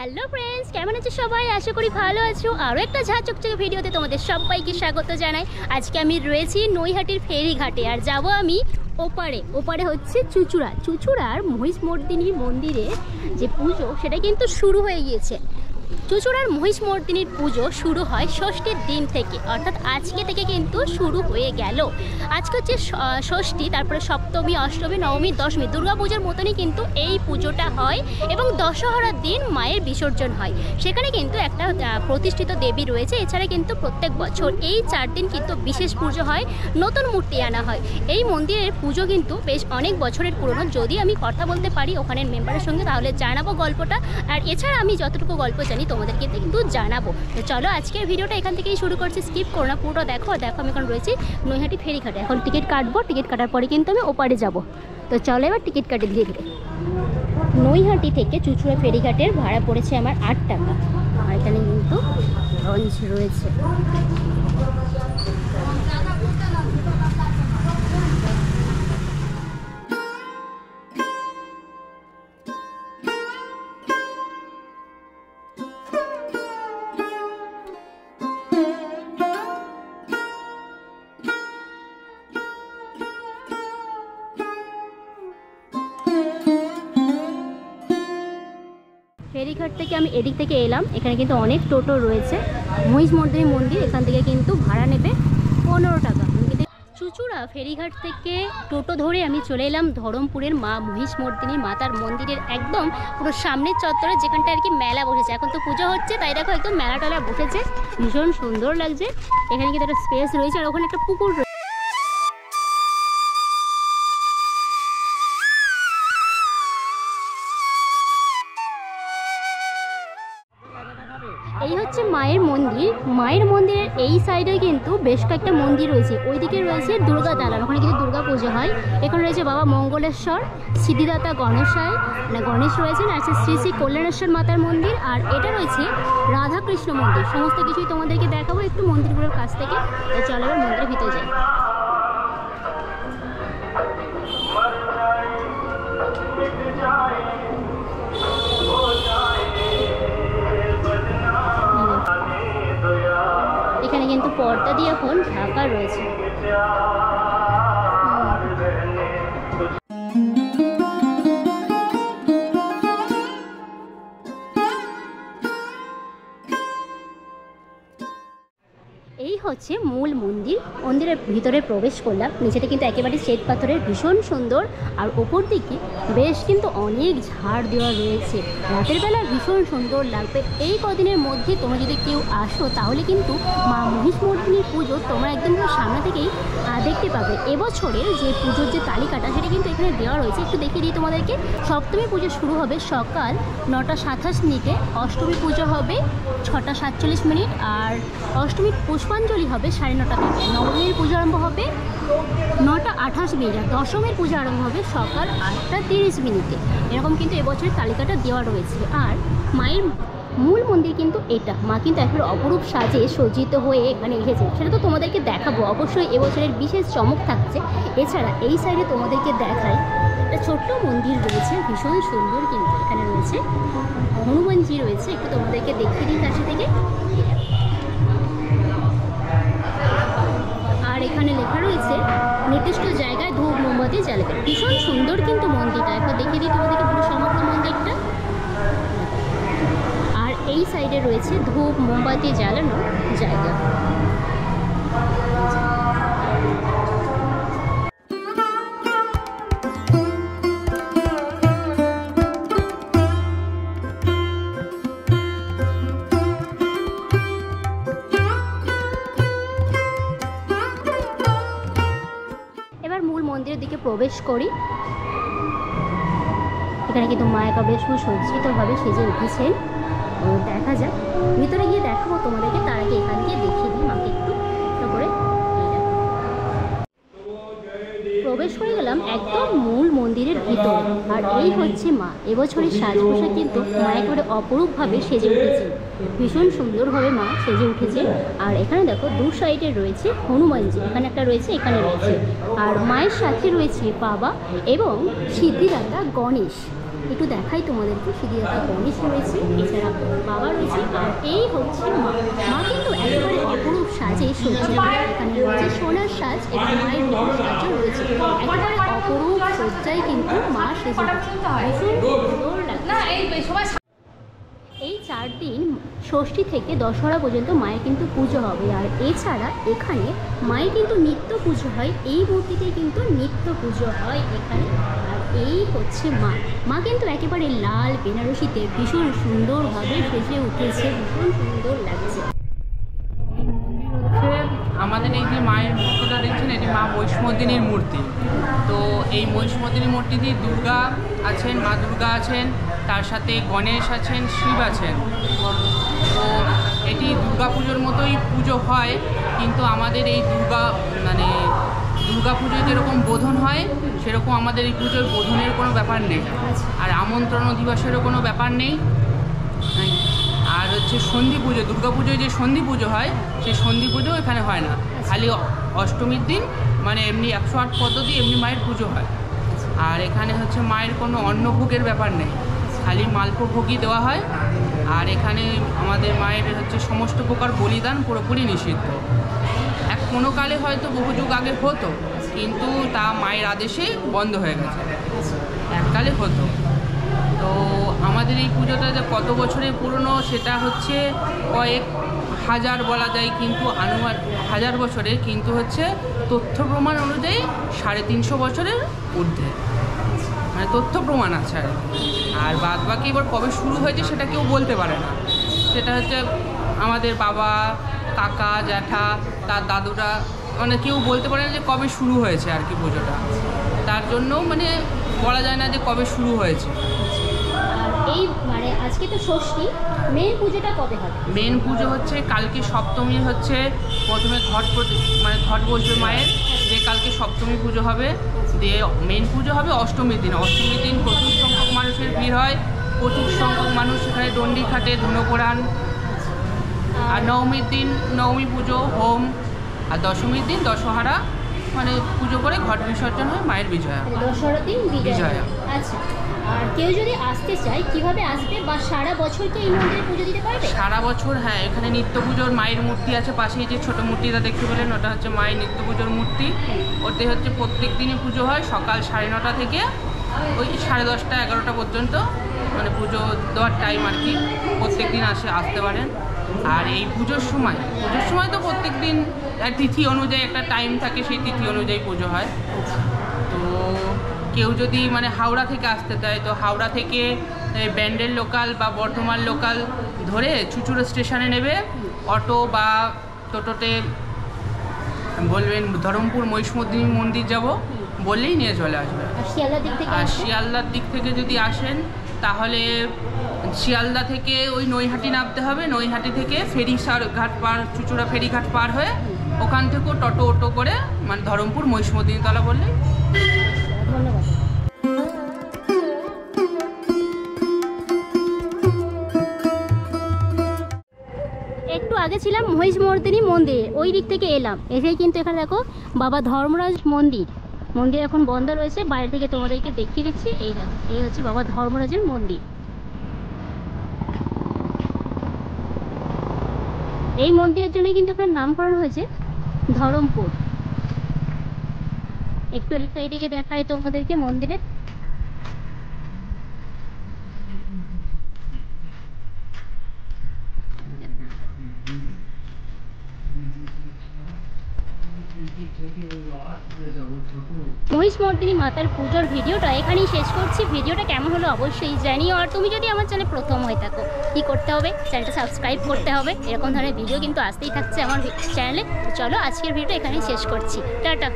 Hello friends, কেমন আছো সবাই? আশা করি ভালো আছো। আরও একটা ঝাঁ চকচকে ভিডিওতে তোমাদের সবাইকে স্বাগত জানাই। আজকে আমি রয়েছি নৈহাটির ফেরিঘাটে, আর যাব আমি ওপারে হচ্ছে চুঁচুড়ার মহিষমর্দিনী মন্দিরে যে পুজো, সেটা কিন্তু শুরু হয়ে গিয়েছে। চুঁচুড়ার মহিষমর্দিনীর পুজো শুরু হয় ষষ্ঠীর দিন থেকে, অর্থাৎ আজকে থেকে কিন্তু শুরু হয়ে গেল। আজকে হচ্ছে ষষ্ঠী, তারপরে সপ্তমী, অষ্টমী, নবমী, দশমী, দুর্গাপূজার মতনই কিন্তু এই পুজোটা হয় এবং দশহরার দিন মায়ের বিসর্জন হয়। সেখানে কিন্তু একটা প্রতিষ্ঠিত দেবী রয়েছে। এছাড়া কিন্তু প্রত্যেক বছর এই 4 দিন কিন্তু বিশেষ পুজো হয়, নতুন মূর্তি আনা হয়। এই মন্দিরের পুজো কিন্তু বেশ অনেক বছরের পুরনো। যদি আমি কথা বলতে পারি ওখানের মেম্বারের সঙ্গে, তাহলে জানাবো গল্পটা। আর এছাড়া আমি যতটুকু গল্প জানি তোমাদেরকে কিন্তু জানাবো। তো চলো আজকের ভিডিওটা এখান থেকেই শুরু করছি, স্কিপ করো না, পুরোটা দেখো। আমি এখন রয়েছি নৈহাটি ফেরিঘাটে। এখন টিকিট কাটবো, টিকিট কাটার পরে কিন্তু আমি ওপারে যাব। তো চলো এবার টিকিট কাটি ধীরে ধীরে। নৈহাটি থেকে চুঁচুড়া ফেরিঘাটের ভাড়া পড়েছে আমার 8 টাকা। আর এখানে কিন্তু লঞ্চ রয়েছে। ফেরিঘাট থেকে আমি এদিক থেকে এলাম। এখানে কিন্তু অনেক টোটো রয়েছে। মহিষমর্দিনী মন্দির, এখান থেকে কিন্তু ভাড়া নেবে 15 টাকা। চুঁচুড়া ফেরিঘাট থেকে টোটো ধরে আমি চলে এলাম ধরমপুরের মা মহিষমর্দিনী মাতার মন্দিরের একদম পুরো সামনের চত্বরে, যেখানটা আর কি মেলা বসেছে। এখন তো পুজো হচ্ছে, তাই দেখো একদম মেলা টেলা বসেছে, ভীষণ সুন্দর লাগছে। এখানে কিন্তু একটা স্পেস রয়েছে, আর ওখানে একটা পুকুর রয়েছে। এই হচ্ছে মায়ের মন্দির। মায়ের মন্দিরের এই সাইডে কিন্তু বেশ কয়েকটা মন্দির রয়েছে। ওইদিকে রয়েছে দুর্গা দালান, ওখানে কিন্তু দুর্গা পুজো হয়। এখানে রয়েছে বাবা মঙ্গলেশ্বর, সিদ্ধিদাতা গণেশ রয়েছেন, আর শ্রী শ্রী কল্যাণেশ্বর মাতার মন্দির। আর এটা রয়েছে রাধাকৃষ্ণ মন্দির। সমস্ত কিছুই তোমাদেরকে দেখাবো একটু মন্দিরগুলোর কাছ থেকে। চলো এবার মন্দিরের ভিতরে যাই। এখানে কিন্তু পর্দা দিয়ে এখন ঢাকা রয়েছে। এই হচ্ছে মূল মন্দির। মন্দিরের ভিতরে প্রবেশ করলাম। নিচেতে কিন্তু একেবারে শ্বেত পাথরের, ভীষণ সুন্দর। আর ওপর দিকে বেশ কিন্তু অনেক ঝাড় দেওয়া রয়েছে। রাতের বেলা ভীষণ সুন্দর লাগবে। এই কদিনের মধ্যে তোমরা যদি কেউ আসো, তাহলে কিন্তু মা মহিষমর্দিনীর পুজো তোমরা একদম সামনে থেকেই দেখতে পাবে। এবছরের যে পুজোর যে তালিকাটা, সেটা কিন্তু এখানে দেওয়া রয়েছে। একটু দেখিয়ে দিই তোমাদেরকে। সপ্তমী পুজো শুরু হবে সকাল 9টা 27 মিনিটে, অষ্টমী পুজো হবে 6টা 47 মিনিট, আর অষ্টমীর পুষ্পাঞ্জলি হবে 9:30 থেকে। নবমীর পুজো আরম্ভ হবে 9টা 28 মিনিট, আর দশমীর পুজো আরম্ভ হবে সকাল 8টা 30 মিনিটে। এরকম কিন্তু এবছরের তালিকাটা দেওয়া রয়েছে। আর মায়ের মূল মন্দির কিন্তু এটা। মা কিন্তু একবার অপরূপ সাজে সজ্জিত হয়ে এখানে এসেছে, সেটা তো তোমাদেরকে দেখাবো। অবশ্যই এবছরের বিশেষ চমক থাকছে। এছাড়া এই সাইডে তোমাদেরকে দেখাই একটা ছোট্ট মন্দির রয়েছে, ভীষণ সুন্দর। কিন্তু এখানে রয়েছে হনুমানজি রয়েছে, একটু তোমাদেরকে দেখিয়ে দিই কাছে থেকে। আর এখানে লেখা রয়েছে নির্দিষ্ট জায়গায় ধূপ মোমবাতি জ্বালাবে। ভীষণ সুন্দর কিন্তু মন্দিরটা। একবার দেখিয়ে দিই তোমাদেরকে পুরো সমগ্র মন্দিরটা। আর এই সাইডে রয়েছে ধূপ মোমবাতি জ্বালানোর জায়গা। মূল মন্দিরের দিকে প্রবেশ করি। এখানে কিন্তু মা একেবারে সুসজ্জিতভাবে সেজে উঠেছেন। দেখা যাক, ভিতরে গিয়ে দেখাবো তোমাদেরকে। তার আগে এখান দিয়ে দেখিয়ে দিই মাকে একটু করে। প্রবেশ করে গেলাম একদম মূল মন্দিরের ভিতরে। আর এই হচ্ছে মা। এবছরের সাজ পোশাক কিন্তু মা একেবারে অপরূপভাবে সেজে উঠেছে, ভীষণ সুন্দরভাবে মা সেজে উঠেছে। আর এখানে দেখো দু সাইডে রয়েছে হনুমানজি, এখানে একটা রয়েছে, এখানে রয়েছে। আর মায়ের সাথে রয়েছে বাবা এবং সিদ্ধিদাতা গণেশ। একটু দেখাই তোমাদেরকে। সিদ্ধিদাতা গণেশ রয়েছে, এছাড়া বাবা রয়েছে, আর এই হচ্ছে মা। মা কিন্তু একেবারে অপরূপ সাজে সজ্জিত। এখানে রয়েছে সোনার সাজ এবং মায়ের রূপের সাজও রয়েছে। একেবারে অপরূপ সজ্জায় কিন্তু মা সেজে সুন্দর লাগছে। এই 4 দিন ষষ্ঠী থেকে দশহরা পর্যন্ত মায়ের কিন্তু পুজো হবে। আর এছাড়া এখানে মায়ের কিন্তু নিত্য পুজো হয়, এই মূর্তিতে কিন্তু নিত্য পুজো হয় এখানে। আর এই হচ্ছে মা। মা কিন্তু একেবারে লাল বেনারসিতে ভীষণ সুন্দরভাবে সেজে উঠেছে, ভীষণ সুন্দর লাগছে। আমাদের এই যে মায়ের মূর্তিটা দেখছেন, এটি মা মহিষমর্দিনীর মূর্তি। তো এই মহিষমর্দিনীর মূর্তিতে দুর্গা আছেন, মা দুর্গা আছেন, তার সাথে গণেশ আছেন, শিব আছেন। তো এটি দুর্গা পুজোর মতোই পুজো হয়, কিন্তু আমাদের এই দুর্গা পুজোয় যেরকম বোধন হয় সেরকম আমাদের এই পুজোর বোধনের কোনো ব্যাপার নেই, আর আমন্ত্রণ দিবসেরও কোনো ব্যাপার নেই। আর হচ্ছে সন্ধি পুজো, দুর্গা পুজোয় যে সন্ধি পুজো হয় সেই সন্ধি পুজো এখানে হয় না, খালি অষ্টমীর দিন মানে এমনি 108 পদ্ধতি এমনি মায়ের পুজো হয়। আর এখানে হচ্ছে মায়ের কোনো অন্নভোগের ব্যাপার নেই, খালি মালপোভোগই দেওয়া হয়। আর এখানে আমাদের মায়ের হচ্ছে সমস্ত প্রকার বলিদান পুরোপুরি নিষিদ্ধ। কোনো কালে হয়তো বহু যুগ আগে হতো, কিন্তু তা মায়ের আদেশে বন্ধ হয়ে গেছে, এককালে হতো। তো আমাদের এই পুজোটা যে কত বছরের পুরনো সেটা হচ্ছে কয়েক হাজার বলা যায়, কিন্তু হাজার বছরের, কিন্তু হচ্ছে তথ্য প্রমাণ অনুযায়ী 350 বছরের ঊর্ধ্বে, মানে তথ্য প্রমাণ আছে। আর বাদ বাকি এবার কবে শুরু হয়েছে সেটা কেউ বলতে পারে না। সেটা হচ্ছে আমাদের বাবা, কাকা, জ্যাঠা, তার দাদুরা, মানে কেউ বলতে পারে না যে কবে শুরু হয়েছে আর কি পুজোটা। তার জন্য মানে বলা যায় না যে কবে শুরু হয়েছে। এই মানে আজকে তো ষষ্ঠী, মেন পুজোটা কবে হবে? মেন পুজো হচ্ছে কালকে সপ্তমী, হচ্ছে প্রথমে ঘট বসবে মায়ের, যে কালকে সপ্তমী পুজো হবে, দিয়ে মেন পুজো হবে অষ্টমীর দিন। অষ্টমীর দিন প্রচুর সংখ্যক মানুষের ভিড় হয়, প্রচুর সংখ্যক মানুষ সেখানে দণ্ডি খাটে, ধুনো কোরান। আর নবমীর দিন নবমী পুজো, হোম। আর দশমীর দিন দশহরা, মানে পুজো করে ঘট বিসর্জন হয় মায়ের বিজয়া। দশহরার দিন বিজয়া। আচ্ছা, আর কেউ যদি আসতে চায় কিভাবে আসবে, বা সারা বছর কি এই মন্দিরে পুজো দিতে পারবে? সারা বছর, হ্যাঁ। এখানে নিত্য পুজোর মায়ের মূর্তি আছে, পাশেই যে ছোটো মূর্তিটা দেখতে পেলেন ওটা হচ্ছে মায়ের নিত্য পুজোর মূর্তি। ওতে হচ্ছে প্রত্যেক দিনই পুজো হয়, সকাল 9:30 থেকে ওই 10:30, 11টা পর্যন্ত, মানে পুজো দেওয়ার টাইম আর কি। প্রত্যেক দিন আসতে পারেন। আর এই পুজোর সময় তো প্রত্যেক দিন তিথি অনুযায়ী একটা টাইম থাকে, সেই তিথি অনুযায়ী পুজো হয়। তো কেউ যদি মানে হাওড়া থেকে আসতে চায়, তো হাওড়া থেকে ব্যান্ডেল লোকাল বা বর্ধমান লোকাল ধরে চুচুড়া স্টেশনে নেবে, অটো বা টোটোতে বলবেন ধরমপুর মহিষমর্দিনী মন্দির যাব বললেই নিয়ে চলে আসবে। আর শিয়ালদার দিক থেকে যদি আসেন তাহলে শিয়ালদা থেকে ওই নৈহাটি নামতে হবে, নৈহাটি থেকে ফেরিঘাট পার, চুচুড়া ফেরিঘাট পার হয়ে ওখান থেকেও অটো করে মানে ধরমপুর মহিষমর্দিনী তলা বললেই। ধন্যবাদ। একটু আগে ছিলাম মহিষমর্দিনী মন্দিরে, ওই দিক থেকে এলাম, এসে কিন্তু এখানে দেখো বাবা ধর্মরাজ মন্দির এখন বন্ধ রয়েছে। বাইরে থেকে তোমাদেরকে দেখিয়ে দিচ্ছি, এই দেখো, এই হচ্ছে বাবা ধর্মরাজের মন্দির। এই মন্দিরের জন্য কিন্তু আপনার নামকরণ হয়েছে ধরমপুর। একটু এইদিকে দেখাই তোমাদেরকে মন্দিরে। মহিষমর্দিনী মাতার পুজোর ভিডিওটা এখানেই শেষ করছি। ভিডিওটা কেমন হলো অবশ্যই জানিও। আর তুমি যদি আমার চ্যানেলে প্রথম হয়ে থাকো, কি করতে হবে? চ্যানেলটা সাবস্ক্রাইব করতে হবে। এরকম ধরনের ভিডিও কিন্তু আসতেই থাকছে আমার চ্যানেলে। চলো আজকের ভিডিও এখানেই শেষ করছি, টাটা।